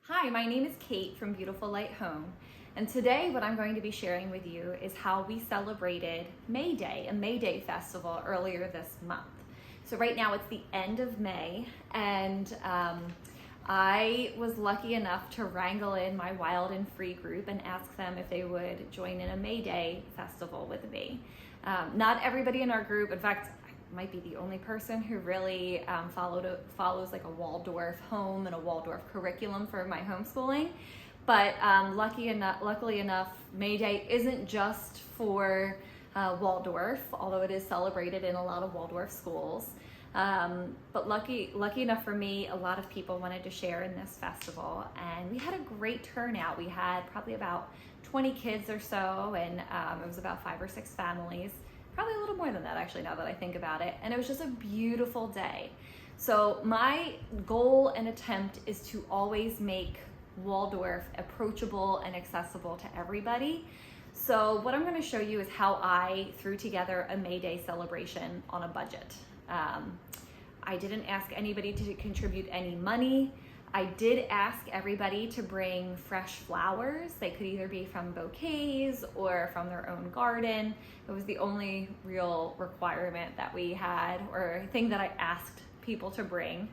Hi, my name is Kate from Beautiful Light Home, and today what I'm going to be sharing with you is how we celebrated May Day, a May Day festival earlier this month. So right now it's the end of May, and I was lucky enough to wrangle in my Wild and Free group and ask them if they would join in a May Day festival with me. Not everybody in our group, in fact, I might be the only person who really follows like a Waldorf home and a Waldorf curriculum for my homeschooling. But luckily enough, May Day isn't just for Waldorf, although it is celebrated in a lot of Waldorf schools. But lucky enough for me, a lot of people wanted to share in this festival, and we had a great turnout. We had probably about 20 kids or so, and it was about 5 or 6 families. Probably a little more than that, actually, now that I think about it. And it was just a beautiful day. So my goal and attempt is to always make Waldorf approachable and accessible to everybody. So what I'm going to show you is how I threw together a May Day celebration on a budget. I didn't ask anybody to contribute any money. I did ask everybody to bring fresh flowers. They could either be from bouquets or from their own garden. It was the only real requirement that we had, or thing that I asked people to bring.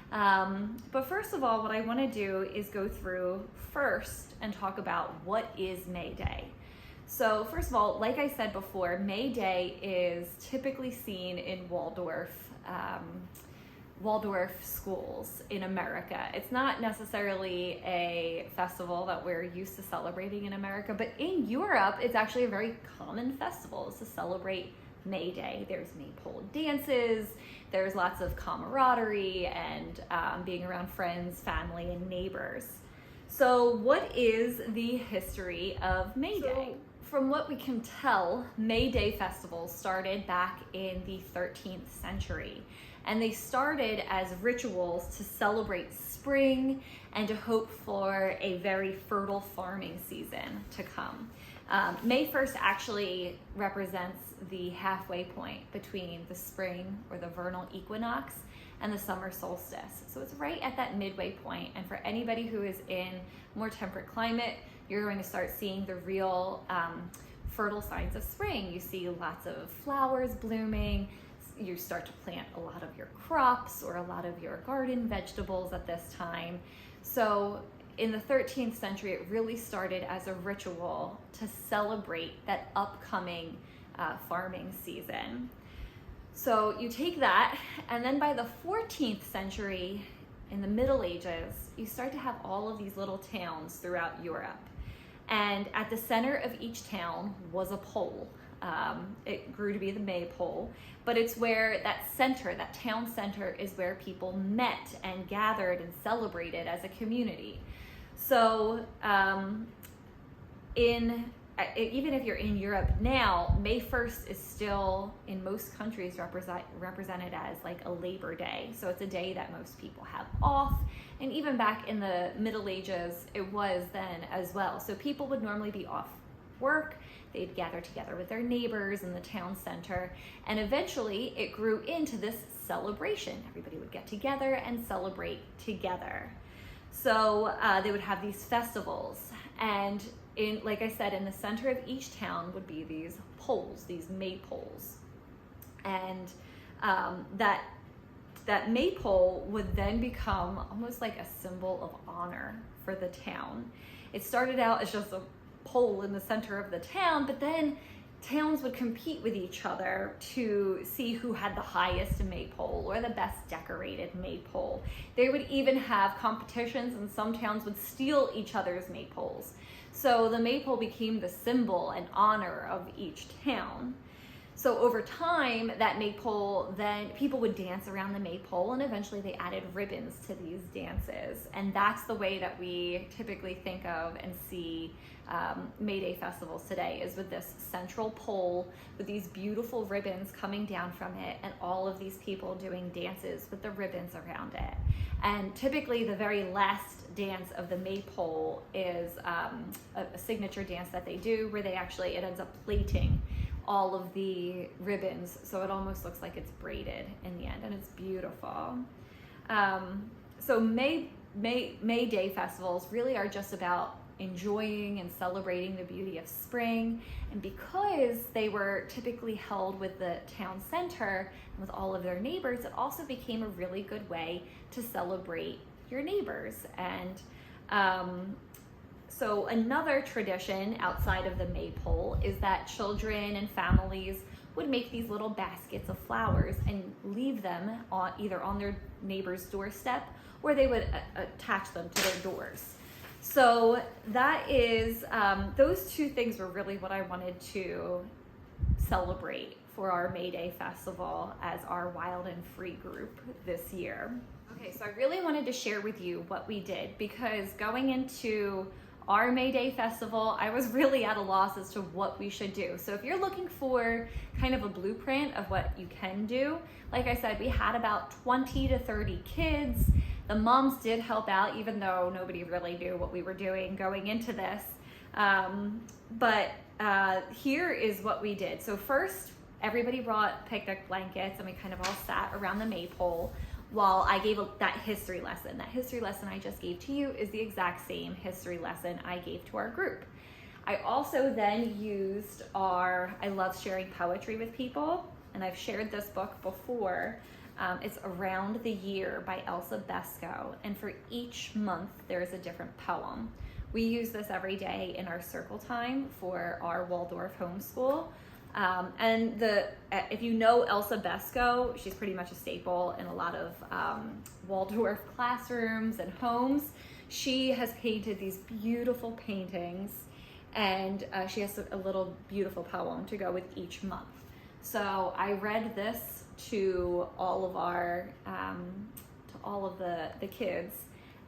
But first of all, what I want to do is go through first and talk about what is May Day. So first of all, like I said before, May Day is typically seen in Waldorf schools in America. It's not necessarily a festival that we're used to celebrating in America, but in Europe, it's actually a very common festival is to celebrate May Day. There's Maypole dances, there's lots of camaraderie and being around friends, family, and neighbors. So what is the history of May Day? From what we can tell, May Day festivals started back in the 13th century. And they started as rituals to celebrate spring and to hope for a very fertile farming season to come. May 1st actually represents the halfway point between the spring or the vernal equinox and the summer solstice. So it's right at that midway point. And for anybody who is in more temperate climate, you're going to start seeing the real fertile signs of spring. You see lots of flowers blooming. You start to plant a lot of your crops or a lot of your garden vegetables at this time. So in the 13th century, it really started as a ritual to celebrate that upcoming farming season. So you take that, and then by the 14th century, in the Middle Ages, you start to have all of these little towns throughout Europe. And at the center of each town was a pole. It grew to be the Maypole, but it's where that town center is where people met and gathered and celebrated as a community. So even if you're in Europe now, May 1st is still in most countries represented as like a Labor Day. So it's a day that most people have off. And even back in the Middle Ages, it was then as well. So people would normally be off work. They'd gather together with their neighbors in the town center, and eventually it grew into this celebration. Everybody would get together and celebrate together. So they would have these festivals, and like I said, in the center of each town would be these poles, these maypoles, and that maypole would then become almost like a symbol of honor for the town. It started out as just a pole in the center of the town, but then towns would compete with each other to see who had the highest maypole or the best decorated maypole. They would even have competitions, and some towns would steal each other's maypoles. So the maypole became the symbol and honor of each town. So over time, that maypole, then people would dance around the maypole, and eventually they added ribbons to these dances. And that's the way that we typically think of and see May Day festivals today, is with this central pole with these beautiful ribbons coming down from it, and all of these people doing dances with the ribbons around it. And typically the very last dance of the maypole is a signature dance that they do, where it ends up plaiting all of the ribbons, so it almost looks like it's braided in the end, and it's beautiful. So May May Day festivals really are just about enjoying and celebrating the beauty of spring. And because they were typically held with the town center and with all of their neighbors, it also became a really good way to celebrate your neighbors. And so another tradition outside of the Maypole is that children and families would make these little baskets of flowers and leave them either on their neighbor's doorstep, or they would attach them to their doors. So that is, those two things were really what I wanted to celebrate for our May Day Festival as our Wild and Free group this year. Okay, so I really wanted to share with you what we did, because going into our May Day Festival, I was really at a loss as to what we should do. So if you're looking for kind of a blueprint of what you can do, like I said, we had about 20 to 30 kids. The moms did help out, even though nobody really knew what we were doing going into this. But here is what we did. So first, everybody brought picnic blankets and we kind of all sat around the Maypole while I gave that history lesson. That history lesson I just gave to you is the exact same history lesson I gave to our group. I also then used I love sharing poetry with people, and I've shared this book before. It's Around the Year by Elsa Besco, and for each month there is a different poem. We use this every day in our circle time for our Waldorf homeschool. And if you know Elsa Besco, she's pretty much a staple in a lot of Waldorf classrooms and homes. She has painted these beautiful paintings, and she has a little beautiful poem to go with each month. So I read this to all of the kids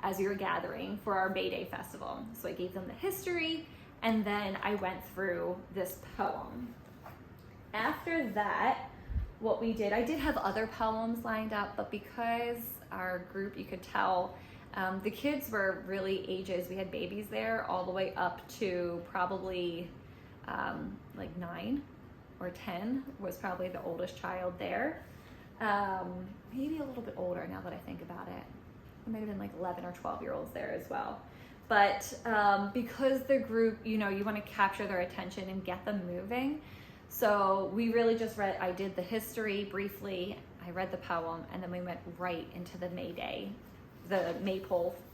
as we were gathering for our May Day Festival. So I gave them the history, and then I went through this poem. After that, what we did, I did have other poems lined up, but because our group, you could tell, the kids were really ages. We had babies there all the way up to probably like 9 or 10 was probably the oldest child there. Maybe a little bit older now that I think about it. It might have been like 11 or 12-year-olds there as well. But because the group, you want to capture their attention and get them moving. So we really just I did the history briefly, I read the poem, and then we went right into the Maypole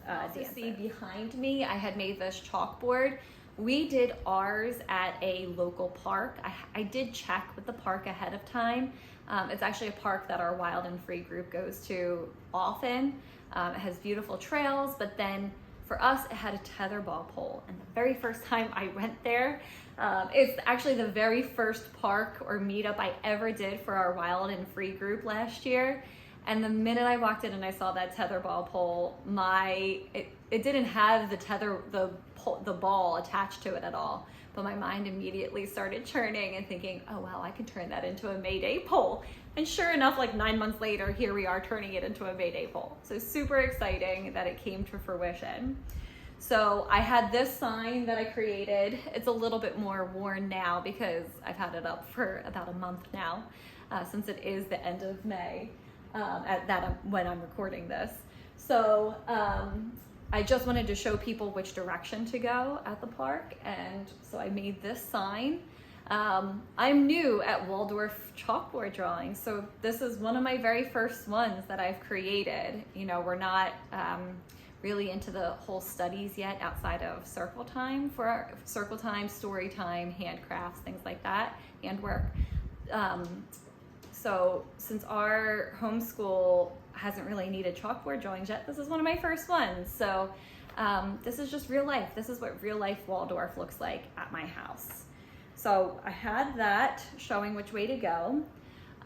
dance. See behind me, I had made this chalkboard. We did ours at a local park. I did check with the park ahead of time. It's actually a park that our Wild and Free group goes to often. It has beautiful trails, but then for us, it had a tetherball pole. And the very first time I went there, it's actually the very first park or meetup I ever did for our Wild and Free group last year. And the minute I walked in and I saw that tetherball pole, it didn't have the ball attached to it at all. But my mind immediately started churning and thinking, oh wow, I can turn that into a May Day pole. And sure enough, like 9 months later, here we are turning it into a May Day pole. So super exciting that it came to fruition. So I had this sign that I created. It's a little bit more worn now because I've had it up for about a month now, since it is the end of May when I'm recording this. So I just wanted to show people which direction to go at the park, and so I made this sign. I'm new at Waldorf chalkboard drawing, so this is one of my very first ones that I've created. We're not really into the whole studies yet outside of circle time. For our circle time, story time, handcrafts, things like that, handwork. So since our homeschool hasn't really needed chalkboard drawings yet, this is one of my first ones. So this is just real life. This is what real life Waldorf looks like at my house. So I had that showing which way to go.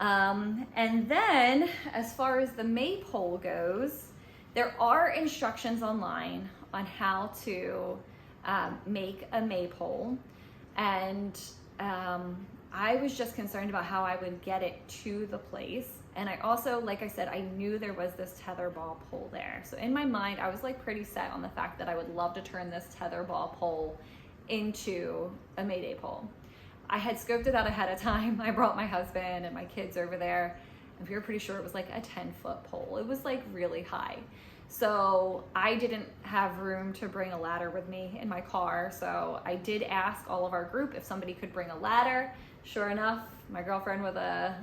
And then as far as the Maypole goes, there are instructions online on how to make a Maypole. And I was just concerned about how I would get it to the place. And I also, like I said, I knew there was this tetherball pole there. So in my mind, I was like pretty set on the fact that I would love to turn this tetherball pole into a May Day pole. I had scoped it out ahead of time. I brought my husband and my kids over there, and we were pretty sure it was like a 10-foot pole. It was like really high. So I didn't have room to bring a ladder with me in my car. So I did ask all of our group if somebody could bring a ladder. Sure enough, my girlfriend with a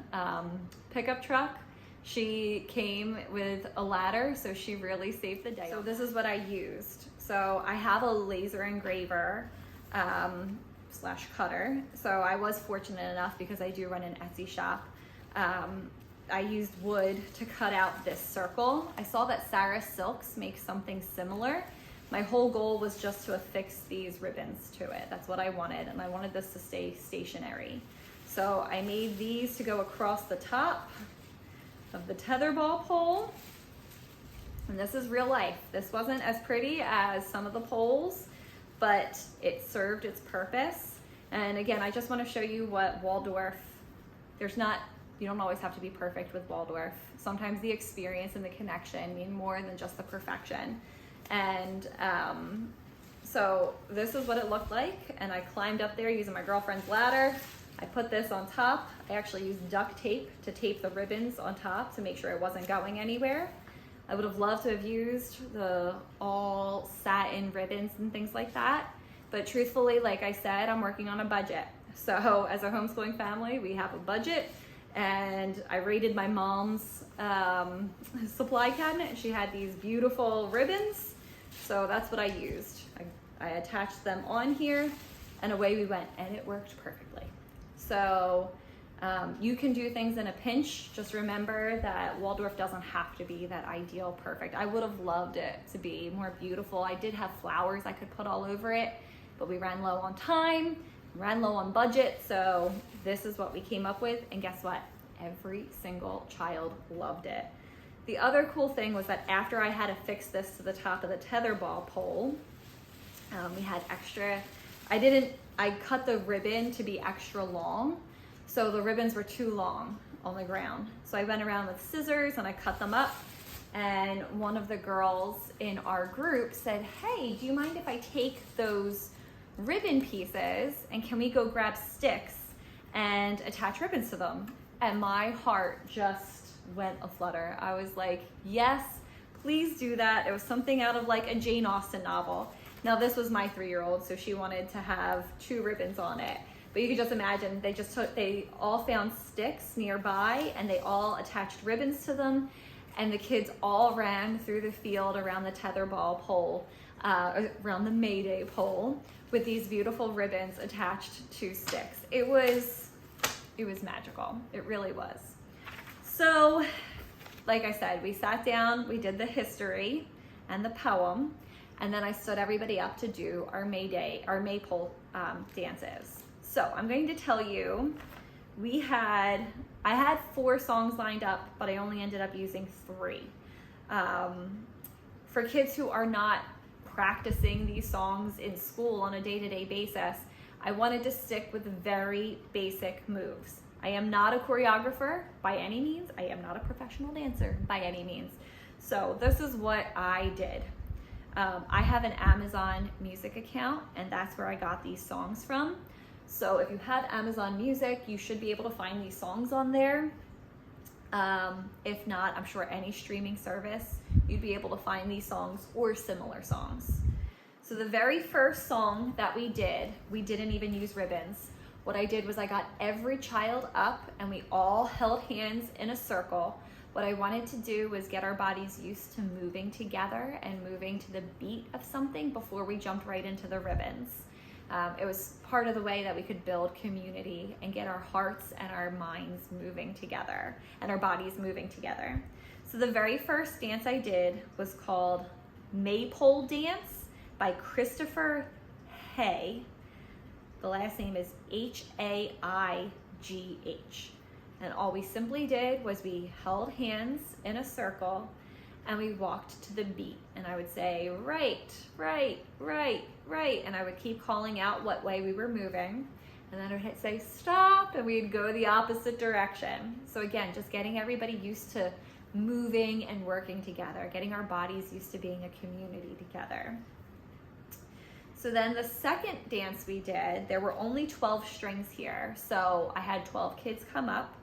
pickup truck, she came with a ladder, so she really saved the day. So this is what I used. So I have a laser engraver slash cutter. So I was fortunate enough because I do run an Etsy shop. I used wood to cut out this circle. I saw that Sarah Silks makes something similar. My whole goal was just to affix these ribbons to it. That's what I wanted, and I wanted this to stay stationary. So I made these to go across the top of the tetherball pole. And this is real life. This wasn't as pretty as some of the poles, but it served its purpose. And again, I just want to show you what Waldorf, you don't always have to be perfect with Waldorf. Sometimes the experience and the connection mean more than just the perfection. And so this is what it looked like. And I climbed up there using my girlfriend's ladder. I put this on top. I actually used duct tape to tape the ribbons on top to make sure it wasn't going anywhere. I would have loved to have used the all satin ribbons and things like that. But truthfully, like I said, I'm working on a budget. So as a homeschooling family, we have a budget. And I raided my mom's supply cabinet. She had these beautiful ribbons. So that's what I used. I attached them on here and away we went, and it worked perfectly. So you can do things in a pinch. Just remember that Waldorf doesn't have to be that ideal perfect. I would have loved it to be more beautiful. I did have flowers I could put all over it, but we ran low on time, ran low on budget, so this is what we came up with, and guess what? Every single child loved it. The other cool thing was that after I had affixed this to the top of the tetherball pole, we had extra, I cut the ribbon to be extra long, so the ribbons were too long on the ground. So I went around with scissors and I cut them up, and one of the girls in our group said, hey, do you mind if I take those ribbon pieces and can we go grab sticks and attach ribbons to them? And my heart just went aflutter. I was like, yes, please do that. It was something out of like a Jane Austen novel. Now this was my 3-year-old, so she wanted to have 2 ribbons on it. But you could just imagine, they all found sticks nearby and they all attached ribbons to them. And the kids all ran through the field around the tetherball pole, around the May Day pole, with these beautiful ribbons attached to sticks. It was magical. It really was. So, like I said, we sat down, we did the history and the poem, and then I stood everybody up to do our Maypole dances. So I'm going to tell you, I had 4 songs lined up, but I only ended up using 3. For kids who are not practicing these songs in school on a day-to-day basis, I wanted to stick with very basic moves. I am not a choreographer by any means. I am not a professional dancer by any means. So this is what I did. I have an Amazon Music account, and that's where I got these songs from. So if you have Amazon Music, you should be able to find these songs on there. If not, I'm sure any streaming service, you'd be able to find these songs or similar songs. So the very first song that we didn't even use ribbons. What I did was I got every child up and we all held hands in a circle. What I wanted to do was get our bodies used to moving together and moving to the beat of something before we jumped right into the ribbons. It was part of the way that we could build community and get our hearts and our minds moving together and our bodies moving together. So the very first dance I did was called Maypole Dance by Christopher Hay. The last name is Haigh. And all we simply did was we held hands in a circle and we walked to the beat. And I would say, right, right, right, right. And I would keep calling out what way we were moving. And then I would say, stop, and we'd go the opposite direction. So again, just getting everybody used to moving and working together, getting our bodies used to being a community together. So then the second dance we did, there were only 12 strings here. So I had 12 kids come up.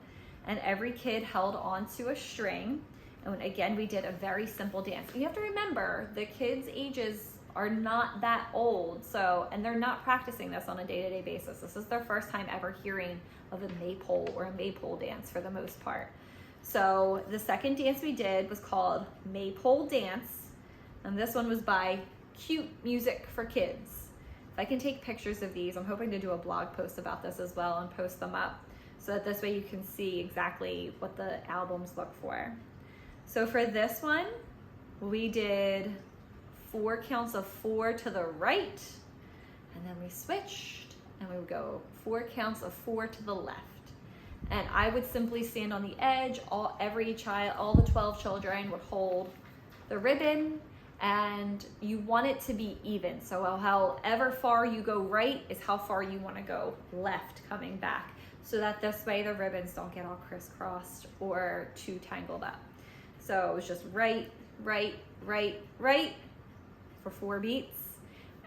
and every kid held onto a string. And again, we did a very simple dance. You have to remember, the kids' ages are not that old, and they're not practicing this on a day-to-day basis. This is their first time ever hearing of a maypole or a maypole dance for the most part. So the second dance we did was called Maypole Dance, and this one was by Cute Music for Kids. If I can take pictures of these, I'm hoping to do a blog post about this as well and post them up so that this way you can see exactly what the albums look for. So for this one, we did 4 counts of 4 to the right, and then we switched and we would go 4 counts of 4 to the left. And I would simply stand on the edge. All the 12 children would hold the ribbon, and you want it to be even. So however far you go right is how far you want to go left coming back, so that this way the ribbons don't get all crisscrossed or too tangled up. So it was just right, right, right, right for 4 beats.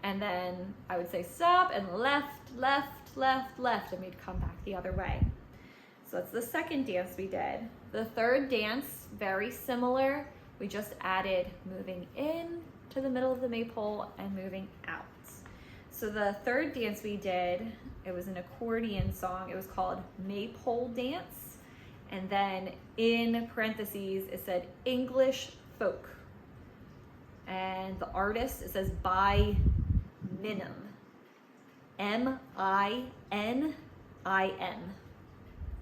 And then I would say stop and left, left, left, left, and we'd come back the other way. So that's the second dance we did. The third dance, very similar. We just added moving in to the middle of the maypole and moving out. So the third dance we did, it was an accordion song. It was called Maypole Dance. And then in parentheses, it said English folk. And the artist, it says by Minim. M-I-N-I-M.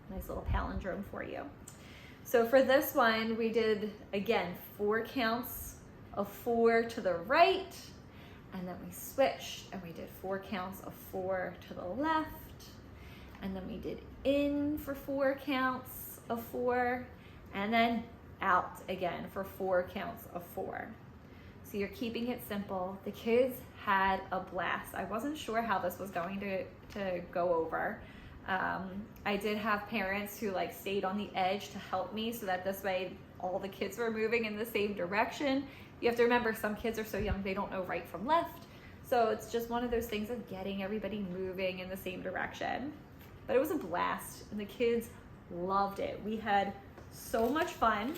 Nice little palindrome for you. So for this one, we did, again, 4 counts of 4 to the right, and then we switched and we did 4 counts of 4 to the left, and then we did in for 4 counts of 4, and then out again for 4 counts of 4. So you're keeping it simple. The kids had a blast. I wasn't sure how this was going to go over. I did have parents who stayed on the edge to help me so that this way all the kids were moving in the same direction. You have to remember, some kids are so young they don't know right from left. So it's just one of those things of getting everybody moving in the same direction. But it was a blast and the kids loved it. We had so much fun.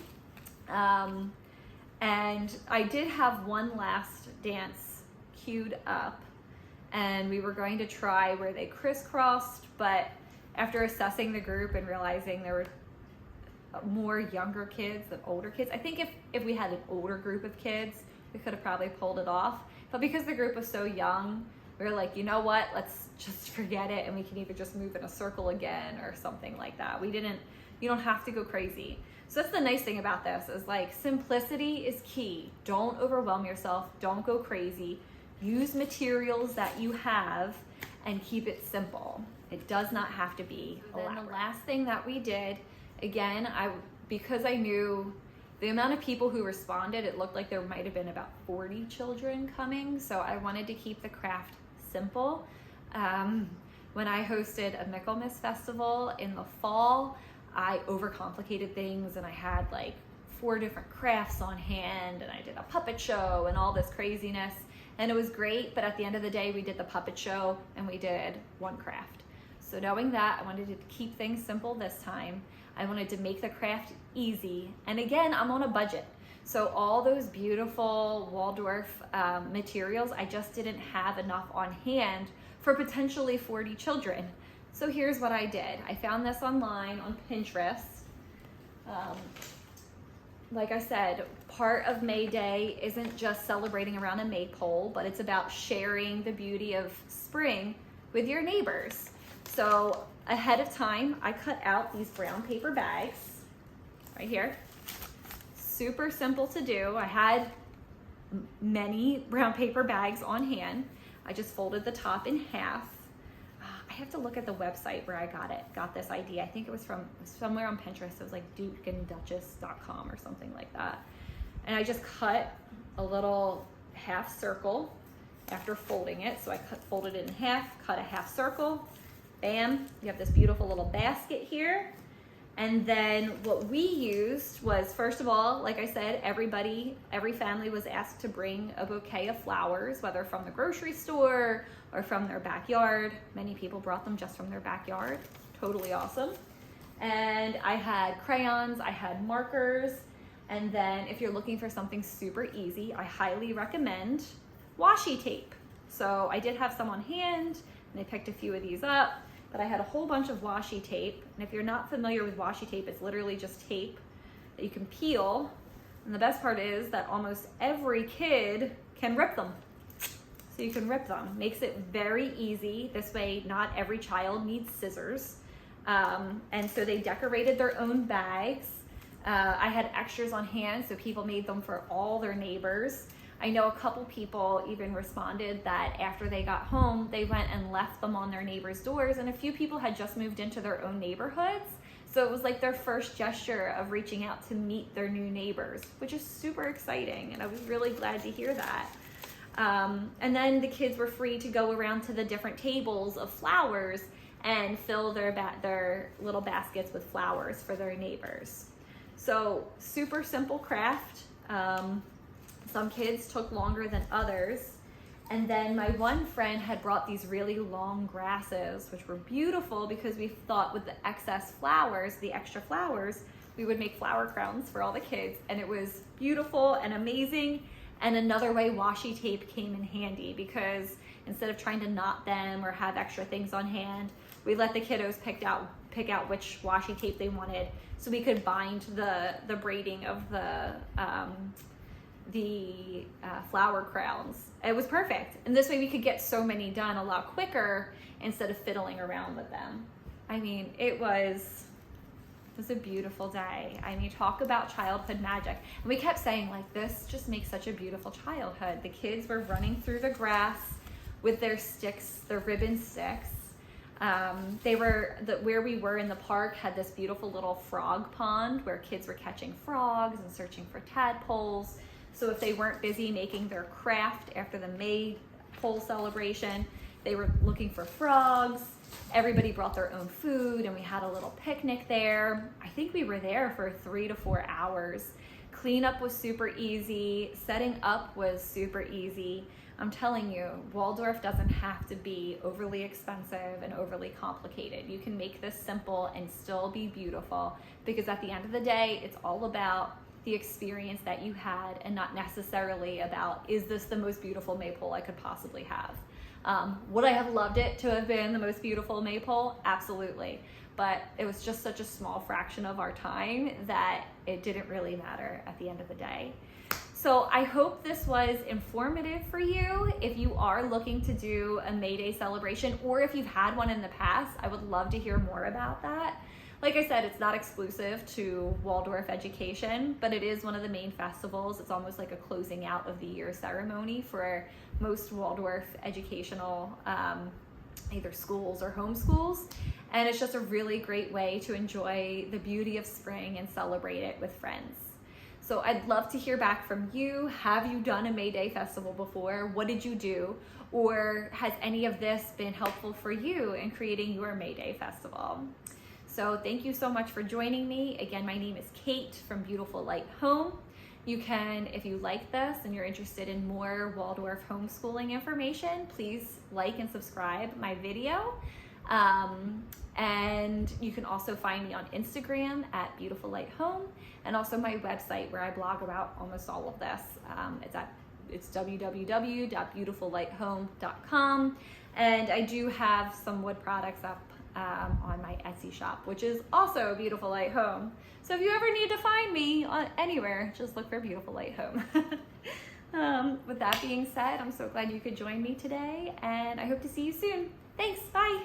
And I did have one last dance queued up, and we were going to try where they crisscrossed, but after assessing the group and realizing there were more younger kids than older kids, I think if we had an older group of kids, we could have probably pulled it off. But because the group was so young, we were like, you know what, let's just forget it, and we can either just move in a circle again or something like that. You don't have to go crazy. So that's the nice thing about this, is simplicity is key. Don't overwhelm yourself, don't go crazy. Use materials that you have and keep it simple. It does not have to be elaborate. Then the last thing that we did, again, because I knew the amount of people who responded, it looked like there might have been about 40 children coming, so I wanted to keep the craft simple. When I hosted a Michaelmas festival in the fall, I overcomplicated things, and I had 4 different crafts on hand, and I did a puppet show and all this craziness. And it was great, but at the end of the day, we did the puppet show and we did 1 craft. So knowing that, I wanted to keep things simple this time. I wanted to make the craft easy. And again, I'm on a budget. So all those beautiful Waldorf materials, I just didn't have enough on hand for potentially 40 children. So here's what I did. I found this online on Pinterest. Like I said, part of May Day isn't just celebrating around a maypole, but it's about sharing the beauty of spring with your neighbors. So ahead of time, I cut out these brown paper bags right here. Super simple to do. I had many brown paper bags on hand. I just folded the top in half. I have to look at the website where I got this idea. I think it was from somewhere on Pinterest. It was dukeandduchess.com or something like that. And I just cut a little half circle after folding it. So I folded it in half, cut a half circle, bam, you have this beautiful little basket here. And then what we used was, first of all, like I said, every family was asked to bring a bouquet of flowers, whether from the grocery store or from their backyard. Many people brought them just from their backyard. Totally awesome. And I had crayons, I had markers, and then if you're looking for something super easy, I highly recommend washi tape. So I did have some on hand, and I picked a few of these up, but I had a whole bunch of washi tape. And if you're not familiar with washi tape, it's literally just tape that you can peel. And the best part is that almost every kid can rip them. So you can rip them. Makes it very easy. This way, not every child needs scissors. And so they decorated their own bags. I had extras on hand, so people made them for all their neighbors. I know a couple people even responded that after they got home, they went and left them on their neighbors' doors, and a few people had just moved into their own neighborhoods. So it was like their first gesture of reaching out to meet their new neighbors, which is super exciting, and I was really glad to hear that. And then the kids were free to go around to the different tables of flowers and fill their little baskets with flowers for their neighbors. So super simple craft. Some kids took longer than others. And then my one friend had brought these really long grasses, which were beautiful because we thought with the excess flowers, the extra flowers, we would make flower crowns for all the kids. And it was beautiful and amazing. And another way washi tape came in handy because instead of trying to knot them or have extra things on hand, we let the kiddos pick out which washi tape they wanted so we could bind the braiding of the flower crowns. It was perfect. And this way we could get so many done a lot quicker instead of fiddling around with them. I mean, it was a beautiful day. I mean, talk about childhood magic. And we kept saying, like, this just makes such a beautiful childhood. The kids were running through the grass with their sticks, their ribbon sticks. Where we were in the park had this beautiful little frog pond where kids were catching frogs and searching for tadpoles. So if they weren't busy making their craft after the Maypole celebration, they were looking for frogs. Everybody brought their own food and we had a little picnic there. I think we were there for 3 to 4 hours. Cleanup was super easy. Setting up was super easy. I'm telling you, Waldorf doesn't have to be overly expensive and overly complicated. You can make this simple and still be beautiful because at the end of the day, it's all about the experience that you had and not necessarily about, is this the most beautiful Maypole I could possibly have? Would I have loved it to have been the most beautiful Maypole? Absolutely. But it was just such a small fraction of our time that it didn't really matter at the end of the day. So I hope this was informative for you. If you are looking to do a May Day celebration, or if you've had one in the past, I would love to hear more about that. Like I said, it's not exclusive to Waldorf education, but it is one of the main festivals. It's almost like a closing out of the year ceremony for most Waldorf educational either schools or homeschools. And it's just a really great way to enjoy the beauty of spring and celebrate it with friends. So I'd love to hear back from you. Have you done a May Day festival before? What did you do? Or has any of this been helpful for you in creating your May Day festival? So thank you so much for joining me. Again, my name is Kate from Beautiful Light Home. You can, if you like this and you're interested in more Waldorf homeschooling information, please like and subscribe my video. And you can also find me on Instagram at Beautiful Light Home, and also my website where I blog about almost all of this. It's www.beautifullighthome.com, and I do have some wood products up on my Etsy shop, which is also Beautiful Light Home. So if you ever need to find me anywhere, just look for Beautiful Light Home. With that being said, I'm so glad you could join me today, and I hope to see you soon. Thanks, bye.